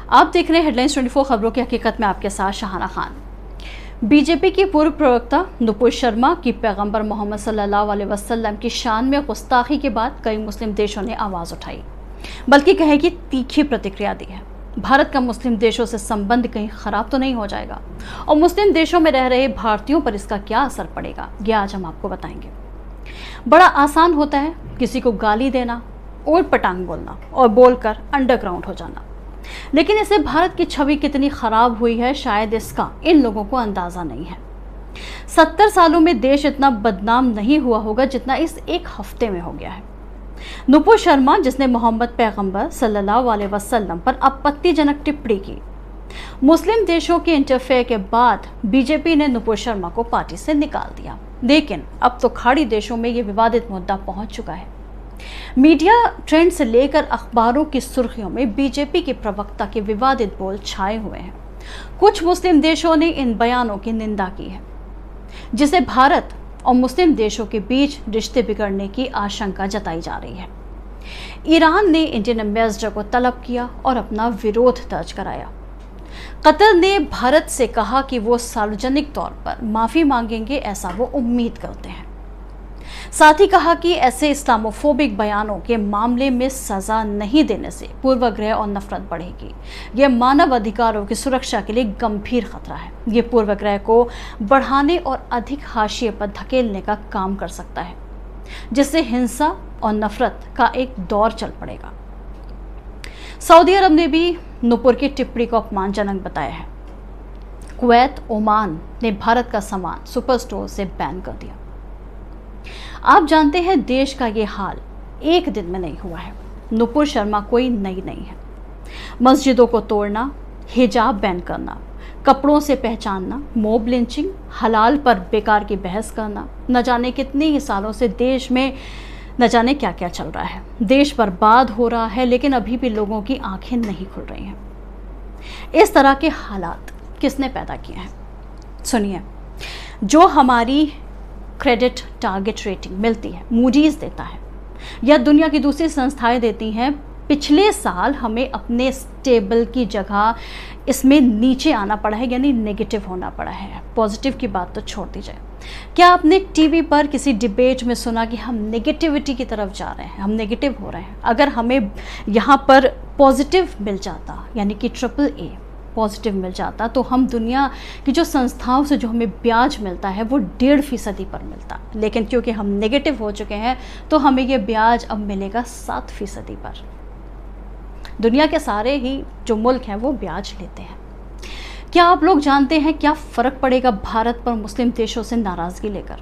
आप देख रहे हैं हेडलाइंस 24 खबरों की हकीकत में आपके साथ शाहाना खान। बीजेपी की पूर्व प्रवक्ता नुपुर शर्मा की पैगंबर मोहम्मद सल्लल्लाहु अलैहि वसल्लम की शान में गुस्ताखी के बाद कई मुस्लिम देशों ने आवाज़ उठाई, बल्कि कहे कि तीखी प्रतिक्रिया दी है। भारत का मुस्लिम देशों से संबंध कहीं खराब तो नहीं हो जाएगा और मुस्लिम देशों में रह रहे भारतीयों पर इसका क्या असर पड़ेगा, ये आज हम आपको बताएंगे। बड़ा आसान होता है किसी को गाली देना, ऊट पटांग बोलना और बोलकर अंडरग्राउंड हो जाना, लेकिन इससे भारत की छवि कितनी खराब हुई है शायद इसका इन लोगों को अंदाजा नहीं है। 70 सालों में देश इतना बदनाम नहीं हुआ होगा जितना इस एक हफ्ते में हो गया है। नुपुर शर्मा, जिसने मोहम्मद पैगंबर सल्लल्लाहु अलैहि वसल्लम पर आपत्तिजनक टिप्पणी की, मुस्लिम देशों के इंटरफेयर के बाद बीजेपी ने नुपुर शर्मा को पार्टी से निकाल दिया, लेकिन अब तो खाड़ी देशों में ये विवादित मुद्दा पहुंच चुका है। मीडिया ट्रेंड से लेकर अखबारों की सुर्खियों में बीजेपी के प्रवक्ता के विवादित बोल छाए हुए हैं। कुछ मुस्लिम देशों ने इन बयानों की निंदा की है, जिसे भारत और मुस्लिम देशों के बीच रिश्ते बिगड़ने की आशंका जताई जा रही है। ईरान ने इंडियन एम्बेसडर को तलब किया और अपना विरोध दर्ज कराया। कतर ने भारत से कहा कि वो सार्वजनिक तौर पर माफी मांगेंगे, ऐसा वो उम्मीद करते हैं। साथ ही कहा कि ऐसे इस्लामोफोबिक बयानों के मामले में सजा नहीं देने से पूर्वाग्रह और नफरत बढ़ेगी। यह मानव अधिकारों की सुरक्षा के लिए गंभीर खतरा है। ये पूर्वाग्रह को बढ़ाने और अधिक हाशिए पर धकेलने का काम कर सकता है, जिससे हिंसा और नफरत का एक दौर चल पड़ेगा। सऊदी अरब ने भी नुपुर की टिप्पणी को अपमानजनक बताया है। कुवैत, ओमान ने भारत का सामान सुपर स्टोर से बैन कर दिया। आप जानते हैं देश का ये हाल एक दिन में नहीं हुआ है। नुपुर शर्मा कोई नई नहीं है। मस्जिदों को तोड़ना, हिजाब बैन करना, कपड़ों से पहचानना, मॉब लिंचिंग, हलाल पर बेकार की बहस करना, न जाने कितने ही सालों से देश में न जाने क्या क्या चल रहा है। देश बर्बाद हो रहा है, लेकिन अभी भी लोगों की आंखें नहीं खुल रही हैं। इस तरह के हालात किसने पैदा किए हैं? सुनिए, जो हमारी क्रेडिट टारगेट रेटिंग मिलती है, मूडीज देता है या दुनिया की दूसरी संस्थाएं देती हैं, पिछले साल हमें अपने स्टेबल की जगह इसमें नीचे आना पड़ा है, यानी नेगेटिव होना पड़ा है। पॉजिटिव की बात तो छोड़ दी जाए। क्या आपने टीवी पर किसी डिबेट में सुना कि हम नेगेटिविटी की तरफ जा रहे हैं, हम नेगेटिव हो रहे हैं? अगर हमें यहाँ पर पॉजिटिव मिल जाता, यानी कि AAA पॉजिटिव मिल जाता, तो हम दुनिया की जो संस्थाओं से जो हमें ब्याज मिलता है वो 1.5% पर मिलता, लेकिन क्योंकि हम नेगेटिव हो चुके हैं तो हमें ये ब्याज अब मिलेगा 7% पर। दुनिया के सारे ही जो मुल्क हैं वो ब्याज लेते हैं। क्या आप लोग जानते हैं क्या फ़र्क पड़ेगा भारत पर मुस्लिम देशों से नाराज़गी लेकर?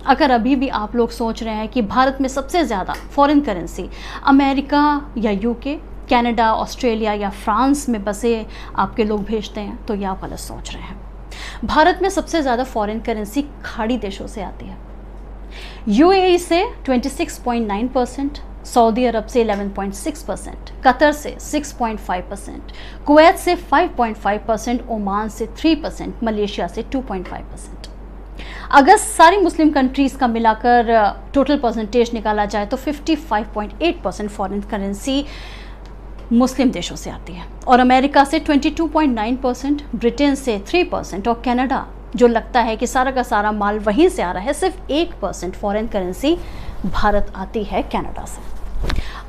अगर अभी भी आप लोग सोच रहे हैं कि भारत में सबसे ज़्यादा फॉरेन करेंसी अमेरिका या UK, कनाडा, ऑस्ट्रेलिया या फ्रांस में बसे आपके लोग भेजते हैं, तो यह आप गलत सोच रहे हैं। भारत में सबसे ज़्यादा फॉरेन करेंसी खाड़ी देशों से आती है। UAE से 26.9%, सऊदी अरब से 11.6%, कतर से 6.5%, कुवैत से 5.5%, ओमान से 3%, मलेशिया से 2.5%। अगर सारी मुस्लिम कंट्रीज़ का मिलाकर टोटल परसेंटेज निकाला जाए तो 55.8% फॉरेन करेंसी मुस्लिम देशों से आती है, और अमेरिका से 22.9%, ब्रिटेन से 3% और कनाडा, जो लगता है कि सारा का सारा माल वहीं से आ रहा है, सिर्फ 1% फॉरेन करेंसी भारत आती है कनाडा से।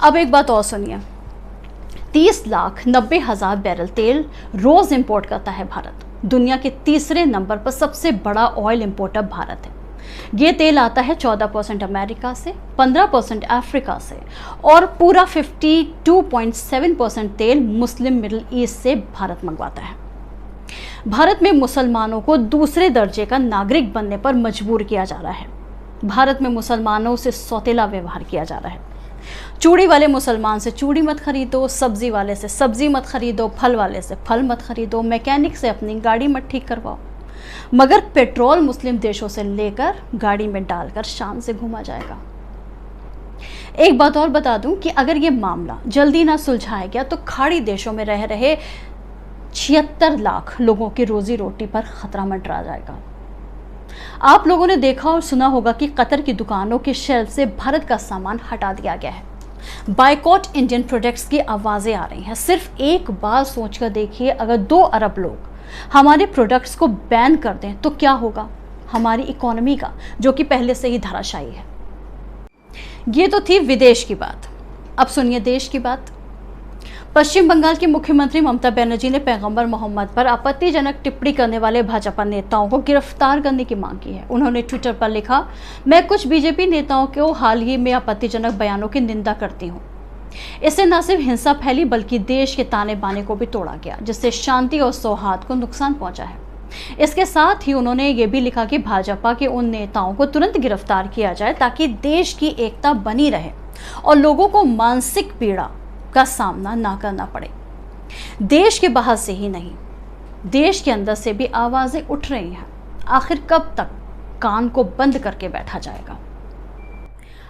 अब एक बात और सुनिए, 30,90,000 बैरल तेल रोज़ इंपोर्ट करता है भारत। दुनिया के तीसरे नंबर पर सबसे बड़ा ऑयल इंपोर्टर भारत है। ये तेल आता है 14% अमेरिका से, 15% अफ्रीका से, और पूरा 52.7% तेल मुस्लिम मिडिल ईस्ट से भारत मंगवाता है। भारत में मुसलमानों को दूसरे दर्जे का नागरिक बनने पर मजबूर किया जा रहा है। भारत में मुसलमानों से सौतेला व्यवहार किया जा रहा है। चूड़ी वाले मुसलमान से चूड़ी मत खरीदो, सब्जी वाले से सब्जी मत खरीदो, फल वाले से फल मत खरीदो, मैकेनिक से अपनी गाड़ी मत ठीक करवाओ, मगर पेट्रोल मुस्लिम देशों से लेकर गाड़ी में डालकर शान से घूमा जाएगा। एक बात और बता दूं कि अगर ये मामला जल्दी ना सुलझाया गया तो खाड़ी देशों में रह रहे 76 लाख लोगों की रोजी रोटी पर खतरा मंडरा जाएगा। आप लोगों ने देखा और सुना होगा कि कतर की दुकानों के शेल्फ से भारत का सामान हटा दिया गया है। बायकॉट इंडियन प्रोडक्ट्स की आवाज़ें आ रही हैं। सिर्फ एक बार सोचकर देखिए, अगर 2 अरब लोग हमारे प्रोडक्ट्स को बैन कर दें तो क्या होगा हमारी इकोनॉमी का, जो कि पहले से ही धराशायी है। ये तो थी विदेश की बात। अब सुनिए देश की बात। पश्चिम बंगाल की मुख्यमंत्री ममता बनर्जी ने पैगंबर मोहम्मद पर आपत्तिजनक टिप्पणी करने वाले भाजपा नेताओं को गिरफ्तार करने की मांग की है। उन्होंने ट्विटर पर लिखा, मैं कुछ बीजेपी नेताओं को हाल ही में आपत्तिजनक बयानों की निंदा करती हूँ। इससे न सिर्फ हिंसा फैली बल्कि देश के ताने बाने को भी तोड़ा गया, जिससे शांति और सौहार्द को नुकसान पहुंचा है। इसके साथ ही उन्होंने ये भी लिखा कि भाजपा के उन नेताओं को तुरंत गिरफ्तार किया जाए ताकि देश की एकता बनी रहे और लोगों को मानसिक पीड़ा का सामना ना करना पड़े। देश के बाहर से ही नहीं, देश के अंदर से भी आवाजें उठ रही हैं। आखिर कब तक कान को बंद करके बैठा जाएगा?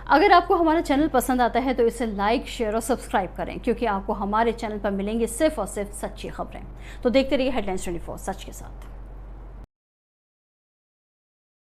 अगर आपको हमारा चैनल पसंद आता है तो इसे लाइक, शेयर और सब्सक्राइब करें, क्योंकि आपको हमारे चैनल पर मिलेंगी सिर्फ और सिर्फ सच्ची खबरें। तो देखते रहिए हेडलाइंस 24 सच के साथ।